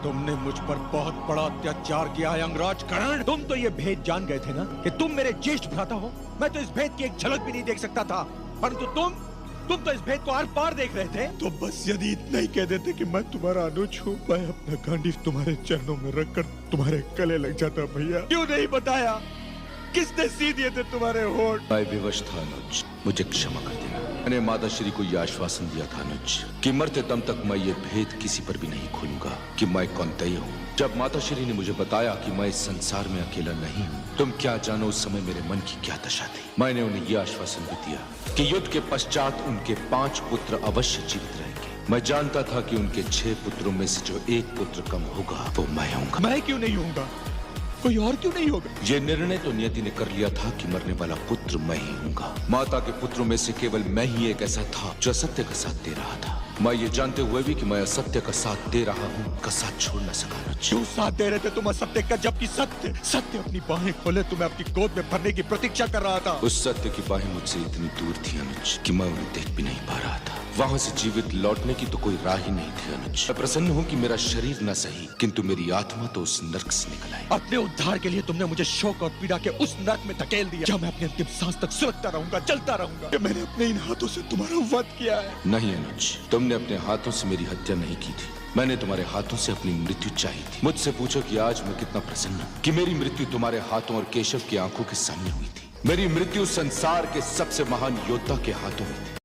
तुमने मुझ पर बहुत बड़ा अत्याचार किया है अंगराज करण। तुम तो ये भेद जान गए थे ना कि तुम मेरे ज्येष्ठ भ्राता हो। मैं तो इस भेद की एक झलक भी नहीं देख सकता था, परंतु तुम तो इस भेद को आर पार देख रहे थे। तो बस यदि इतना ही कह देते कि मैं तुम्हारा अनुज हूँ, मैं अपना गांडीव तुम्हारे चरणों में रखकर तुम्हारे गले लग जाता भैया। क्यों नहीं बताया? किसने सी दिए थे तुम्हारे होठ? मैं विवश था अनुज, मुझे क्षमा कर देना। मैंने माता श्री को यह आश्वासन दिया था अनुज कि मरते दम तक मैं ये भेद किसी पर भी नहीं खोलूंगा कि मैं कौनतेय हूँ। जब माता श्री ने मुझे बताया कि मैं इस संसार में अकेला नहीं हूँ, तुम क्या जानो उस समय मेरे मन की क्या दशा थी। मैंने उन्हें यह आश्वासन भी दिया कि युद्ध के पश्चात उनके 5 पुत्र अवश्य जीवित रहेंगे। मैं जानता था कि उनके 6 पुत्रों में से जो एक पुत्र कम होगा वो मैं हूँगा। मैं क्यों नहीं होऊंगा? कोई और क्यों नहीं होगा? ये निर्णय तो नियति ने कर लिया था कि मरने वाला पुत्र मैं ही हूँगा। माता के पुत्रों में से केवल मैं ही एक ऐसा था जो असत्य का साथ दे रहा था। मैं ये जानते हुए भी कि मैं असत्य का साथ दे रहा हूँ, का साथ छोड़ न सका। क्यों साथ दे रहे थे तुम असत्य का, जबकि सत्य अपनी बाहें खोले तुम्हें अपनी गोद में भरने की प्रतीक्षा कर रहा था। उस सत्य की बाहें मुझसे इतनी दूर थी अनुज कि मैं उन्हें देख भी नहीं पा रहा था। वहाँ से जीवित लौटने की तो कोई राह ही नहीं थी अनुज। मैं प्रसन्न हूँ कि मेरा शरीर न सही, किंतु मेरी आत्मा तो उस नर्क से निकल आई। अपने उद्धार के लिए तुमने मुझे शोक और पीड़ा के उस नर्क में धकेल दिया, जहाँ मैं अपनी अंतिम सांस तक सुलगता रहूंगा, चलता रहूंगा कि मैंने अपने इन हाथों से तुम्हारा वध किया है। नहीं अनुज, तुमने अपने हाथों से मेरी हत्या नहीं की थी। मैंने तुम्हारे हाथों से अपनी मृत्यु चाही थी। मुझसे पूछो कि आज मैं कितना प्रसन्न हूँ कि मेरी मृत्यु तुम्हारे हाथों और केशव की आंखों के सामने हुई थी। मेरी मृत्यु संसार के सबसे महान योद्धा के हाथों में थी।